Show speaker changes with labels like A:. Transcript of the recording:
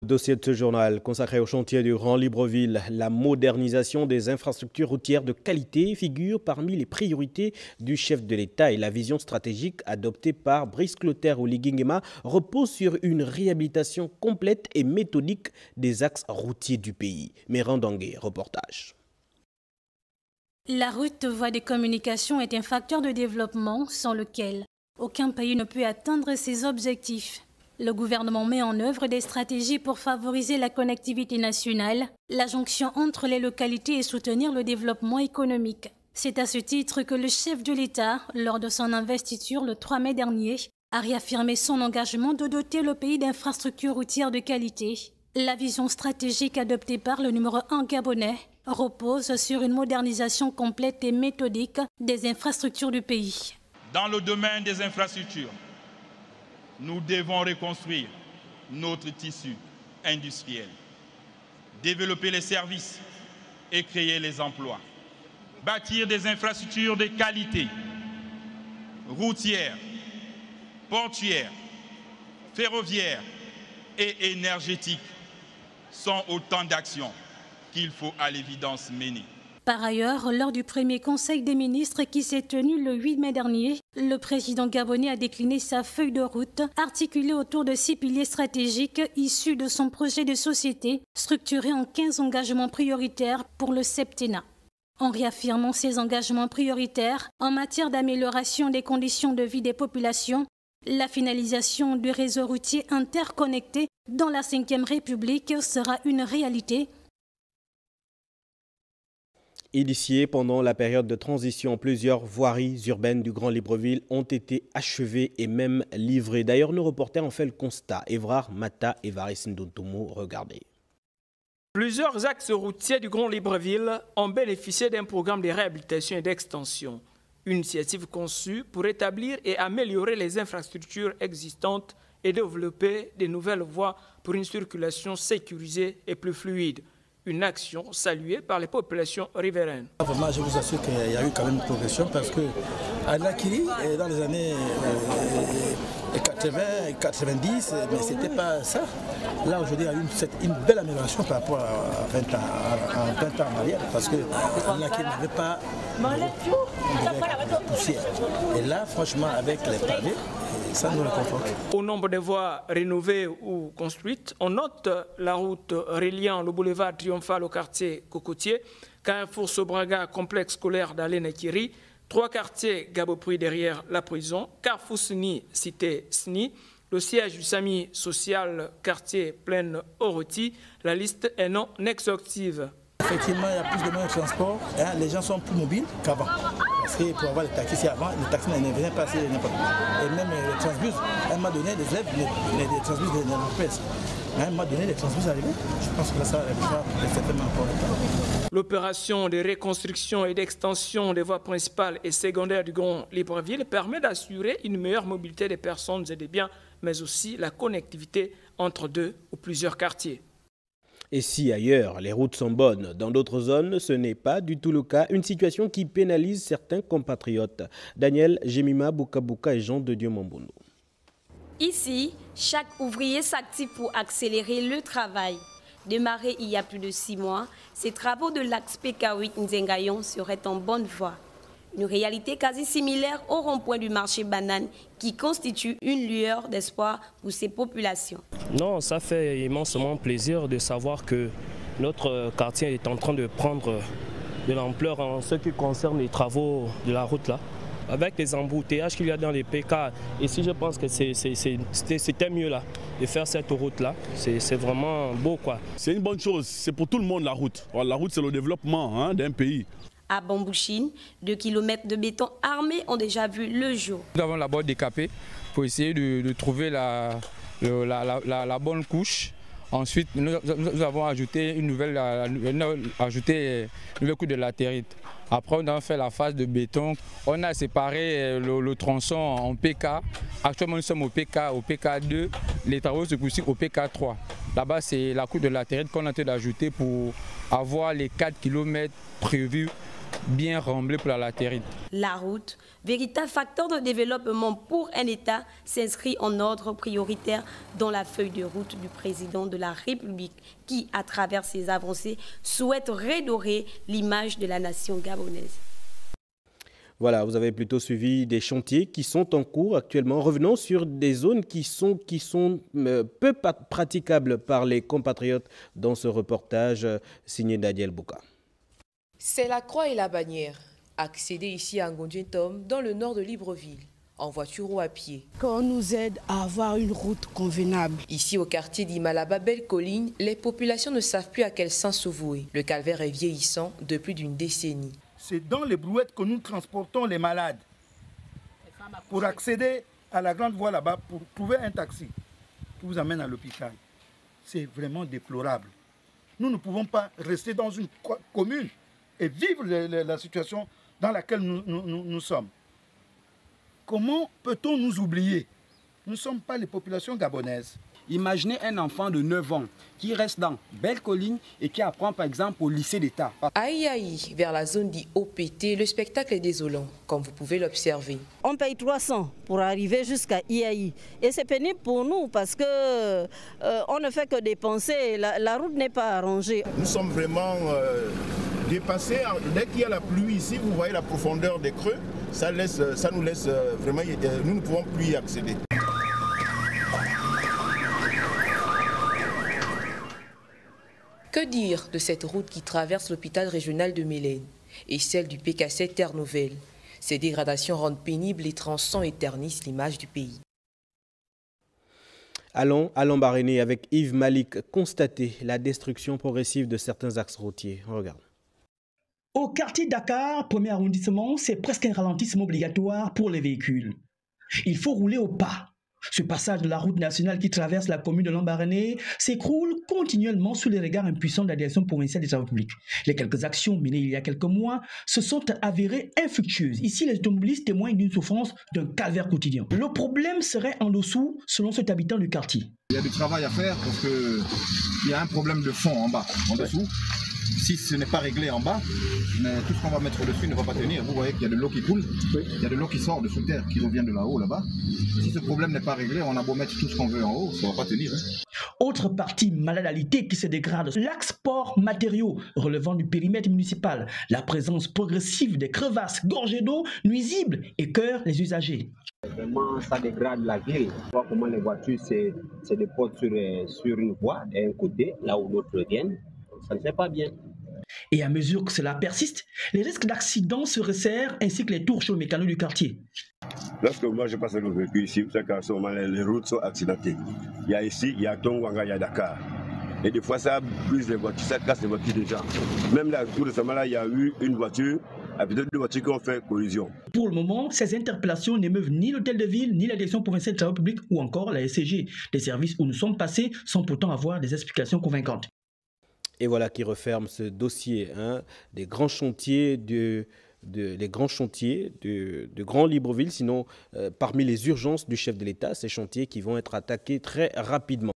A: Dossier de ce journal consacré au chantier du Grand Libreville. La modernisation des infrastructures routières de qualité figure parmi les priorités du chef de l'État et la vision stratégique adoptée par Brice Clotaire Oligui-Nguema repose sur une réhabilitation complète et méthodique des axes routiers du pays. Mérandangé, reportage.
B: La route, voie de communication, est un facteur de développement sans lequel aucun pays ne peut atteindre ses objectifs. Le gouvernement met en œuvre des stratégies pour favoriser la connectivité nationale, la jonction entre les localités et soutenir le développement économique. C'est à ce titre que le chef de l'État, lors de son investiture le 3 mai dernier, a réaffirmé son engagement de doter le pays d'infrastructures routières de qualité. La vision stratégique adoptée par le numéro 1 gabonais repose sur une modernisation complète et méthodique des infrastructures du pays.
C: Dans le domaine des infrastructures, nous devons reconstruire notre tissu industriel, développer les services et créer les emplois, bâtir des infrastructures de qualité, routières, portuaires, ferroviaires et énergétiques sont autant d'actions qu'il faut à l'évidence mener.
B: Par ailleurs, lors du premier Conseil des ministres qui s'est tenu le 8 mai dernier, le président gabonais a décliné sa feuille de route articulée autour de 6 piliers stratégiques issus de son projet de société, structuré en 15 engagements prioritaires pour le septennat. En réaffirmant ces engagements prioritaires en matière d'amélioration des conditions de vie des populations, la finalisation du réseau routier interconnecté dans la 5e République sera une réalité.
A: Initiées pendant la période de transition, plusieurs voiries urbaines du Grand Libreville ont été achevées et même livrées. D'ailleurs, nos reporters ont fait le constat. Évrard Mata et Varis Ndontomo, regardez.
D: Plusieurs axes routiers du Grand Libreville ont bénéficié d'un programme de réhabilitation et d'extension. Une initiative conçue pour établir et améliorer les infrastructures existantes et développer de nouvelles voies pour une circulation sécurisée et plus fluide. Une action saluée par les populations riveraines.
E: Vraiment, je vous assure qu'il y a eu quand même une progression parce que à Nakiri, dans les années 80 et 90, mais ce n'était pas ça. Là, aujourd'hui, il y a eu une belle amélioration par rapport à 20 ans en arrière parce que Nakiri n'avait pas de poussière. Et là, franchement, avec les pavés, ça nous réconforte.
D: Au nombre de voies rénovées ou construites, on note la route reliant le boulevard Triomphal au quartier Cocotier, Carrefour Sobraga, complexe scolaire d'Alé-Nakiri, 3 quartiers Gabopri derrière la prison, Carrefour Sni, cité Sni, le siège du SAMI social, quartier Plaine Oroti. La liste est non exhaustive.
E: Effectivement, il y a plus de moyens de transport. Les gens sont plus mobiles qu'avant. Parce que pour avoir les taxis avant, les taxis ne venaient pas passer n'importe où. Et même les transbus, à un moment donné, les élèves, les transbus de l'empresse. À un moment donné, les transbus arrivaient. Je pense que ça est certainement encore le temps.
D: L'opération de reconstruction et d'extension des voies principales et secondaires du Grand Libreville permet d'assurer une meilleure mobilité des personnes et des biens, mais aussi la connectivité entre 2 ou plusieurs quartiers.
A: Et si ailleurs, les routes sont bonnes, dans d'autres zones, ce n'est pas du tout le cas. Une situation qui pénalise certains compatriotes. Daniel Jemima Boukabuka et Jean de Dieu Mambondo.
F: Ici, chaque ouvrier s'active pour accélérer le travail. Démarrés il y a plus de 6 mois, ces travaux de l'axe PK8 Nzengayon seraient en bonne voie. Une réalité quasi similaire au rond-point du marché banane qui constitue une lueur d'espoir pour ces populations.
G: Non, ça fait immensément plaisir de savoir que notre quartier est en train de prendre de l'ampleur en ce qui concerne les travaux de la route là. Avec les embouteillages qu'il y a dans les PK, ici je pense que c'était mieux là, de faire cette route là. C'est vraiment beau quoi.
H: C'est une bonne chose, c'est pour tout le monde la route. La route c'est le développement d'un pays.
F: À Bambouchine, 2 km de béton armé ont déjà vu le jour.
I: Nous avons la bord décapée pour essayer de trouver la bonne couche. Ensuite, nous avons ajouté une nouvelle couche de latérite. Après, on a fait la phase de béton. On a séparé le tronçon en PK. Actuellement, nous sommes au PK2. Les travaux se poursuivent au PK3. Là-bas, c'est la couche de latérite qu'on a été d'ajouter pour avoir les 4 km prévus bien remblé pour la latérite.
F: La route, véritable facteur de développement pour un État, s'inscrit en ordre prioritaire dans la feuille de route du président de la République qui, à travers ses avancées, souhaite redorer l'image de la nation gabonaise.
A: Voilà, vous avez plutôt suivi des chantiers qui sont en cours actuellement. Revenons sur des zones qui sont peu praticables par les compatriotes dans ce reportage signé Daniel Bouka.
J: C'est la Croix et la Bannière. Accéder ici à Ngondjentom, dans le nord de Libreville, en voiture ou à pied.
K: Qu'on nous aide à avoir une route convenable.
J: Ici au quartier d'Imalaba-Belle-Colline, les populations ne savent plus à quel sens se vouer. Le calvaire est vieillissant de plus d'une décennie.
E: C'est dans les brouettes que nous transportons les malades. Pour accéder à la grande voie là-bas, pour trouver un taxi qui vous amène à l'hôpital, c'est vraiment déplorable. Nous ne pouvons pas rester dans une commune et vivre la situation dans laquelle nous sommes. Comment peut-on nous oublier? Nous ne sommes pas les populations gabonaises.
L: Imaginez un enfant de 9 ans qui reste dans Belle-Colline et qui apprend par exemple au lycée d'État.
J: À Iaï, vers la zone dit OPT, le spectacle est désolant, comme vous pouvez l'observer.
M: On paye 300 pour arriver jusqu'à Iaï. Et c'est pénible pour nous parce que on ne fait que dépenser, la route n'est pas arrangée.
N: Nous sommes vraiment dépassés. Dès qu'il y a la pluie ici, vous voyez la profondeur des creux, ça nous laisse vraiment, nous ne pouvons plus y accéder.
J: Que dire de cette route qui traverse l'hôpital régional de Mélène et celle du PK7 Terre Nouvelle? Ces dégradations rendent pénibles les tronçons et ternissent l'image du pays.
A: Allons à Lambaréné avec Yves Malik constater la destruction progressive de certains axes routiers. On regarde.
O: Au quartier Dakar, premier arrondissement, c'est presque un ralentissement obligatoire pour les véhicules. Il faut rouler au pas. Ce passage de la route nationale qui traverse la commune de Lambaréné s'écroule continuellement sous les regards impuissants de la direction provinciale des travaux publics. Les quelques actions menées il y a quelques mois se sont avérées infructueuses. Ici, les automobilistes témoignent d'une souffrance, d'un calvaire quotidien. Le problème serait en dessous, selon cet habitant du quartier.
P: Il y a du travail à faire parce qu'il y a un problème de fond en bas, en dessous. Si ce n'est pas réglé en bas, mais tout ce qu'on va mettre dessus ne va pas tenir. Vous voyez qu'il y a de l'eau qui coule, il y a de l'eau qui sort de sous terre, qui revient de là-haut, là-bas. Si ce problème n'est pas réglé, on a beau mettre tout ce qu'on veut en haut, ça ne va pas tenir.
O: Autre partie maladalité qui se dégrade, l'axe port matériaux relevant du périmètre municipal. La présence progressive des crevasses gorgées d'eau nuisibles écœure les usagers.
Q: Vraiment, ça dégrade la ville. On voit comment les voitures se déportent sur une voie d'un côté, là où d'autres viennent. Ça ne fait pas bien.
O: Et à mesure que cela persiste, les risques d'accidents se resserrent ainsi que les tours chez le mécano du quartier.
R: Lorsque moi je passe le véhicule ici, vous savez qu'en ce moment les routes sont accidentées. Il y a ici, il y a Tongwanga, il y a Dakar. Et des fois ça brise les voitures, ça casse les voitures des gens. Même là, tout récemment, là, il y a eu une voiture, avec deux voitures qui ont fait collision.
O: Pour le moment, ces interpellations n'émeuvent ni l'hôtel de ville, ni la direction provinciale des travaux publics ou encore la SCG. Les services où nous sommes passés sans pourtant avoir des explications convaincantes.
A: Et voilà qui referme ce dossier des grands chantiers de Grand Libreville. Sinon, parmi les urgences du chef de l'État, ces chantiers qui vont être attaqués très rapidement.